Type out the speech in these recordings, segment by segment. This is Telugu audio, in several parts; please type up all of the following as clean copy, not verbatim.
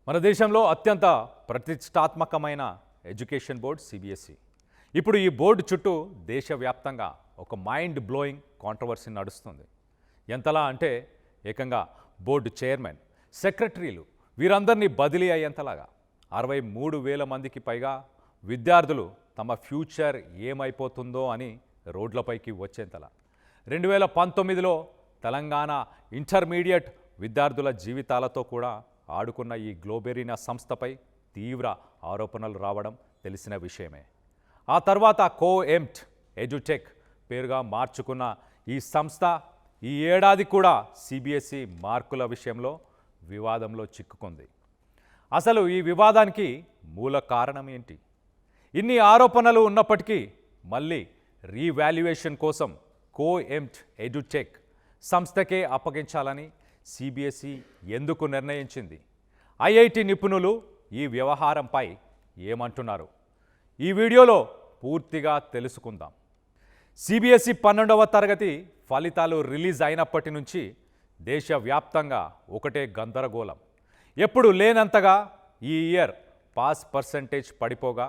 మన దేశంలో అత్యంత ప్రతిష్టాత్మకమైన ఎడ్యుకేషన్ బోర్డు సిబిఎస్ఈ. ఇప్పుడు ఈ బోర్డు చుట్టూ దేశవ్యాప్తంగా ఒక మైండ్ బ్లోయింగ్ కాంట్రవర్సీ నడుస్తుంది. ఎంతలా అంటే ఏకంగా బోర్డు చైర్మన్, సెక్రటరీలు వీరందరినీ బదిలీ అయ్యేంతలాగా 63,000 మందికి పైగా విద్యార్థులు తమ ఫ్యూచర్ ఏమైపోతుందో అని రోడ్లపైకి వచ్చేంతలా 2019లో తెలంగాణ ఇంటర్మీడియట్ విద్యార్థుల జీవితాలతో కూడా ఆడుకున్న ఈ గ్లోబెరీనా సంస్థపై తీవ్ర ఆరోపణలు రావడం తెలిసిన విషయమే. ఆ తర్వాత కోఎంట్ ఎడ్యుటెక్ పేరుగా మార్చుకున్న ఈ సంస్థ ఈ ఏడాది కూడా సిబిఎస్ఈ మార్కుల విషయంలో వివాదంలో చిక్కుకుంది. అసలు ఈ వివాదానికి మూల కారణం ఏంటి? ఇన్ని ఆరోపణలు ఉన్నప్పటికీ మళ్ళీ రీవాల్యుయేషన్ కోసం కోఎంట్ ఎడ్యుటెక్ సంస్థకే అప్పగించాలని సిబిఎస్ఈ ఎందుకు నిర్ణయించింది? ఐఐటి నిపుణులు ఈ వ్యవహారంపై ఏమంటున్నారు? ఈ వీడియోలో పూర్తిగా తెలుసుకుందాం. సిబిఎస్ఈ 12వ తరగతి ఫలితాలు రిలీజ్ అయినప్పటి నుంచి దేశవ్యాప్తంగా ఒకటే గందరగోళం. ఎప్పుడు లేనంతగా ఈ ఇయర్ పాస్ పర్సంటేజ్ పడిపోగా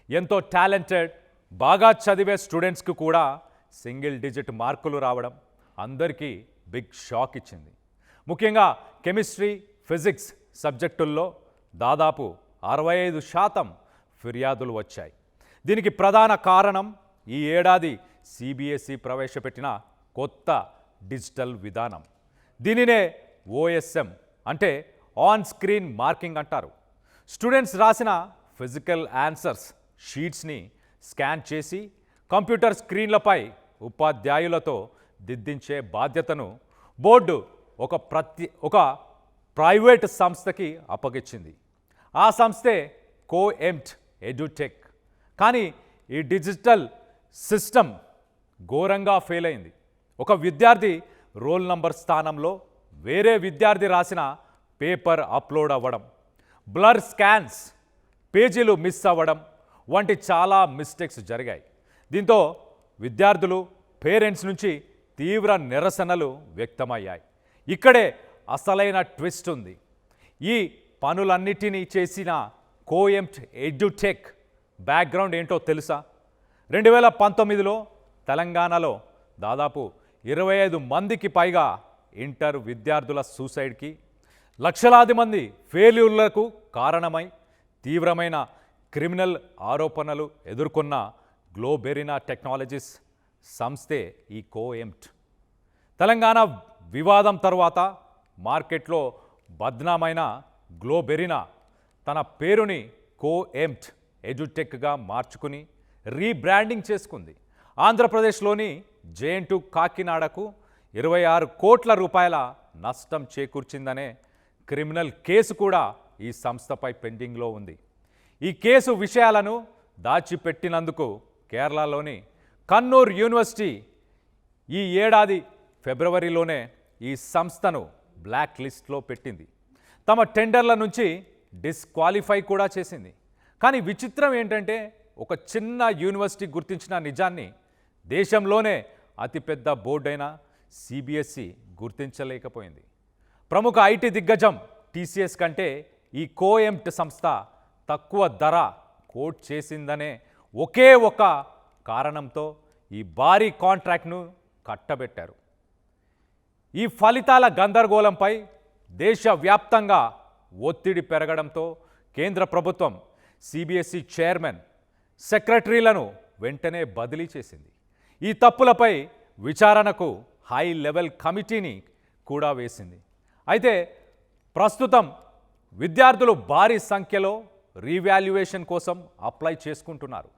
ఎంతో టాలెంటెడ్, బాగా చదివే స్టూడెంట్స్కి కూడా సింగిల్ డిజిట్ మార్కులు రావడం అందరికీ బిగ్ షాక్ ఇచ్చింది. ముఖ్యంగా కెమిస్ట్రీ, ఫిజిక్స్ సబ్జెక్టుల్లో దాదాపు 65% ఫిర్యాదులు వచ్చాయి. దీనికి ప్రధాన కారణం ఈ ఏడాది సిబిఎస్ఈ ప్రవేశపెట్టిన కొత్త డిజిటల్ విధానం. దీనినే ఓఎస్ఎం అంటే ఆన్ స్క్రీన్ మార్కింగ్ అంటారు. స్టూడెంట్స్ రాసిన ఫిజికల్ ఆన్సర్స్ షీట్స్ని స్కాన్ చేసి కంప్యూటర్ స్క్రీన్లపై ఉపాధ్యాయులతో దిద్దించే బాధ్యతను బోర్డు ఒక ప్రైవేట్ సంస్థకి అప్పగించింది. ఆ సంస్థే కోఎంట్ ఎడ్యుటెక్. కానీ ఈ డిజిటల్ సిస్టమ్ ఘోరంగా ఫెయిల్ అయింది. ఒక విద్యార్థి రోల్ నంబర్ స్థానంలో వేరే విద్యార్థి రాసిన పేపర్ అప్లోడ్ అవ్వడం, బ్లర్ స్కాన్స్, పేజీలు మిస్ అవ్వడం వంటి చాలా మిస్టేక్స్ జరిగాయి. దీంతో విద్యార్థులు, పేరెంట్స్ నుంచి తీవ్ర నిరసనలు వ్యక్తమయ్యాయి. ఇక్కడే అసలైన ట్విస్ట్ ఉంది. ఈ పనులన్నిటినీ చేసిన కోఎంట్ ఎడ్యుటెక్ బ్యాక్గ్రౌండ్ ఏంటో తెలుసా? 2019లో తెలంగాణలో దాదాపు 25 మందికి పైగా ఇంటర్ విద్యార్థుల సూసైడ్కి, లక్షలాది మంది ఫెయిల్యూర్లకు కారణమై తీవ్రమైన క్రిమినల్ ఆరోపణలు ఎదుర్కొన్న గ్లోబెరీనా టెక్నాలజీస్ సంస్థే ఈ కోఎంట్. తెలంగాణ వివాదం తర్వాత మార్కెట్లో బద్నామైన గ్లోబెరీనా తన పేరుని కోఎంట్ ఎడ్యుటెక్గా మార్చుకుని రీబ్రాండింగ్ చేసుకుంది. ఆంధ్రప్రదేశ్లోని జేఎన్‌టూ కాకినాడకు 26 కోట్ల రూపాయల నష్టం చేకూర్చిందనే క్రిమినల్ కేసు కూడా ఈ సంస్థపై పెండింగ్లో ఉంది. ఈ కేసు విషయాలను దాచిపెట్టినందుకు కేరళలోని కన్నూర్ యూనివర్సిటీ ఈ ఏడాది ఫిబ్రవరిలోనే ఈ సంస్థను బ్లాక్ లిస్ట్లో పెట్టింది. తమ టెండర్ల నుంచి డిస్క్వాలిఫై కూడా చేసింది. కానీ విచిత్రం ఏంటంటే ఒక చిన్న యూనివర్సిటీ గుర్తించిన నిజాన్ని దేశంలోనే అతిపెద్ద బోర్డైన సిబిఎస్ఈ గుర్తించలేకపోయింది. ప్రముఖ ఐటీ దిగ్గజం టీసీఎస్ కంటే ఈ కోఎంట్ సంస్థ తక్కువ ధర కోట్ చేసిందనే ఒకే ఒక కారణంతో ఈ భారీ కాంట్రాక్ట్ను కట్టబెట్టారు. ఈ ఫలితాల గందరగోళంపై దేశవ్యాప్తంగా ఒత్తిడి పెరగడంతో కేంద్ర ప్రభుత్వం సిబిఎస్ఈ చైర్మన్, సెక్రటరీలను వెంటనే బదిలీ చేసింది. ఈ తప్పులపై విచారణకు హై లెవెల్ కమిటీని కూడా వేసింది. అయితే ప్రస్తుతం విద్యార్థులు భారీ సంఖ్యలో రీవాల్యుయేషన్ కోసం అప్లై చేసుకుంటున్నారు.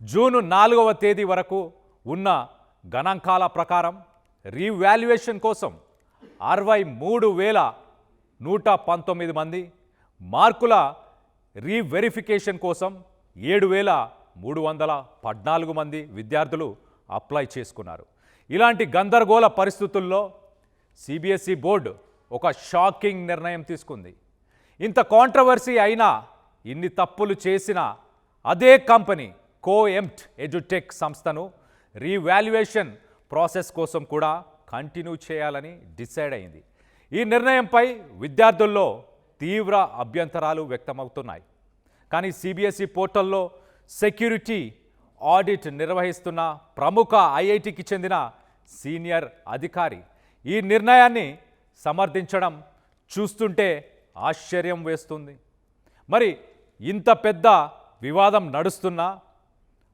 జూన్ 4వ తేదీ వరకు ఉన్న గణాంకాల ప్రకారం రీవాల్యుయేషన్ కోసం 63,119 మంది, మార్కుల రీవెరిఫికేషన్ కోసం 7,314 మంది విద్యార్థులు అప్లై చేసుకున్నారు. ఇలాంటి గందరగోళ పరిస్థితుల్లో సిబిఎస్ఈ బోర్డు ఒక షాకింగ్ నిర్ణయం తీసుకుంది. ఇంత కాంట్రవర్సీ అయినా, ఇన్ని తప్పులు చేసిన అదే కంపెనీ కోఎంట్ ఎడ్యుటెక్ సంస్థను రీవాల్యుయేషన్ ప్రాసెస్ కోసం కూడా కంటిన్యూ చేయాలని డిసైడ్ అయింది. ఈ నిర్ణయంపై విద్యార్థుల్లో తీవ్ర అభ్యంతరాలు వ్యక్తమవుతున్నాయి. కానీ సిబిఎస్ఈ పోర్టల్లో సెక్యూరిటీ ఆడిట్ నిర్వహిస్తున్న ప్రముఖ ఐఐటికి చెందిన సీనియర్ అధికారి ఈ నిర్ణయాన్ని సమర్థించడం చూస్తుంటే ఆశ్చర్యం వేస్తుంది. మరి ఇంత పెద్ద వివాదం నడుస్తున్నా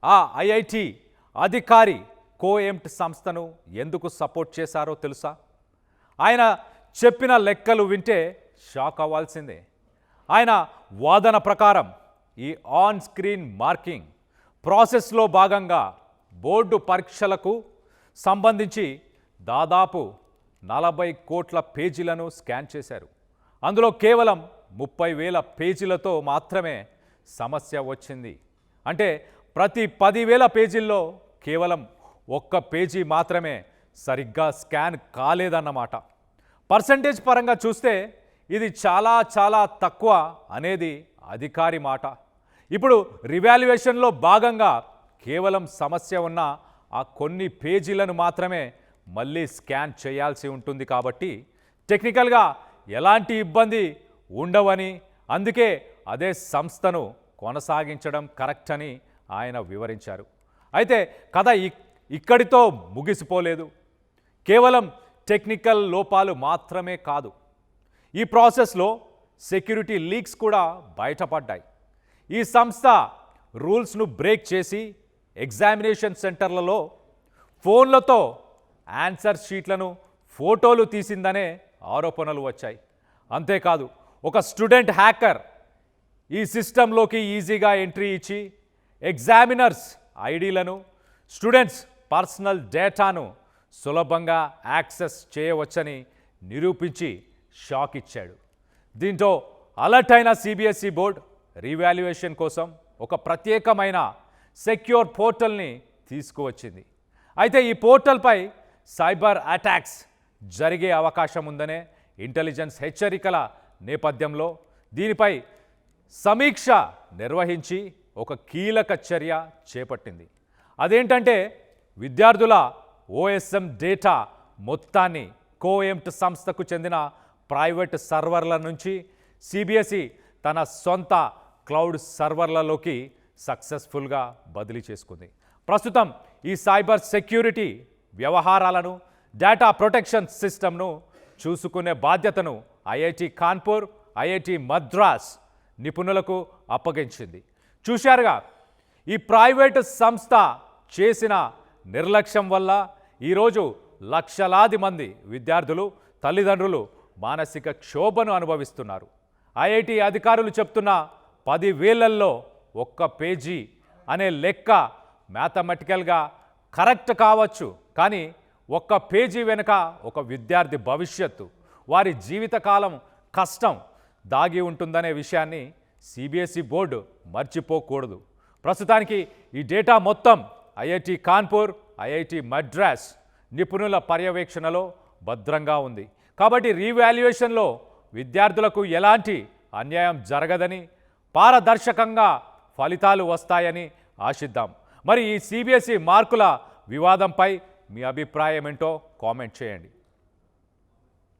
ఆ ఐఐటి అధికారి కోఎంట్ సంస్థను ఎందుకు సపోర్ట్ చేశారో తెలుసా? ఆయన చెప్పిన లెక్కలు వింటే షాక్ అవ్వాల్సిందే. ఆయన వాదన ప్రకారం ఈ ఆన్ స్క్రీన్ మార్కింగ్ ప్రాసెస్లో భాగంగా బోర్డు పరీక్షలకు సంబంధించి దాదాపు 40 కోట్ల పేజీలను స్కాన్ చేశారు. అందులో కేవలం 30,000 పేజీలతో మాత్రమే సమస్య వచ్చింది. అంటే ప్రతి 10,000 పేజీల్లో కేవలం 1 పేజీ మాత్రమే సరిగ్గా స్కాన్ కాలేదన్నమాట. పర్సంటేజ్ పరంగా చూస్తే ఇది చాలా చాలా తక్కువ అనేది అధికారి మాట. ఇప్పుడు రివాల్యుయేషన్లో భాగంగా కేవలం సమస్య ఉన్న ఆ కొన్ని పేజీలను మాత్రమే మళ్ళీ స్కాన్ చేయాల్సి ఉంటుంది. కాబట్టి టెక్నికల్గా ఎలాంటి ఇబ్బంది ఉండవని, అందుకే అదే సంస్థను కొనసాగించడం కరెక్ట్ అని ఆయన వివరించారు. అయితే కథ ఇక్కడితో ముగిసిపోలేదు. కేవలం టెక్నికల్ లోపాలు మాత్రమే కాదు, ఈ ప్రాసెస్లో సెక్యూరిటీ లీక్స్ కూడా బయటపడ్డాయి. ఈ సంస్థ రూల్స్ను బ్రేక్ చేసి ఎగ్జామినేషన్ సెంటర్లలో ఫోన్లతో ఆన్సర్ షీట్లను ఫోటోలు తీసిందనే ఆరోపణలు వచ్చాయి. అంతేకాదు ఒక స్టూడెంట్ హ్యాకర్ ఈ సిస్టంలోకి ఈజీగా ఎంట్రీ ఇచ్చి ఎగ్జామినర్స్ ఐడీలను, స్టూడెంట్స్ పర్సనల్ డేటాను సులభంగా యాక్సెస్ చేయవచ్చని నిరూపించి షాక్ ఇచ్చాడు. దీంతో అలర్ట్ అయిన సిబిఎస్ఈ బోర్డు రీవాల్యుయేషన్ కోసం ఒక ప్రత్యేకమైన సెక్యూర్ పోర్టల్ని తీసుకువచ్చింది. అయితే ఈ పోర్టల్పై సైబర్ అటాక్స్ జరిగే అవకాశం ఉందనే ఇంటెలిజెన్స్ హెచ్చరికల నేపథ్యంలో దీనిపై సమీక్ష నిర్వహించి ఒక కీలక చర్య చేపట్టింది. అదేంటంటే విద్యార్థుల ఓఎస్ఎం డేటా మొత్తాన్ని కోఎంట్ సంస్థకు చెందిన ప్రైవేట్ సర్వర్ల నుంచి సిబిఎస్ఈ తన సొంత క్లౌడ్ సర్వర్లలోకి సక్సెస్ఫుల్గా బదిలీ చేసుకుంది. ప్రస్తుతం ఈ సైబర్ సెక్యూరిటీ వ్యవహారాలను, డేటా ప్రొటెక్షన్ సిస్టమ్ను చూసుకునే బాధ్యతను ఐఐటి కాన్పూర్, ఐఐటి మద్రాస్ నిపుణులకు అప్పగించింది. చూశారుగా, ఈ ప్రైవేటు సంస్థ చేసిన నిర్లక్ష్యం వల్ల ఈరోజు లక్షలాది మంది విద్యార్థులు, తల్లిదండ్రులు మానసిక క్షోభను అనుభవిస్తున్నారు. ఐఐటి అధికారులు చెప్తున్న 10,000ల్లో 1 పేజీ అనే లెక్క మ్యాథమెటికల్గా కరెక్ట్ కావచ్చు, కానీ 1 పేజీ వెనుక ఒక విద్యార్థి భవిష్యత్తు, వారి జీవితకాలం కష్టం దాగి ఉంటుందనే విషయాన్ని సిబిఎస్ఈ బోర్డు మర్చిపోకూడదు. ప్రస్తుతానికి ఈ డేటా మొత్తం ఐఐటి కాన్పూర్, ఐఐటి మద్రాస్ నిపుణుల పర్యవేక్షణలో భద్రంగా ఉంది. కాబట్టి రీవాల్యుయేషన్లో విద్యార్థులకు ఎలాంటి అన్యాయం జరగదని, పారదర్శకంగా ఫలితాలు వస్తాయని ఆశిద్దాం. మరి ఈ సిబిఎస్ఈ మార్కుల వివాదంపై మీ అభిప్రాయం ఏంటో కామెంట్ చేయండి.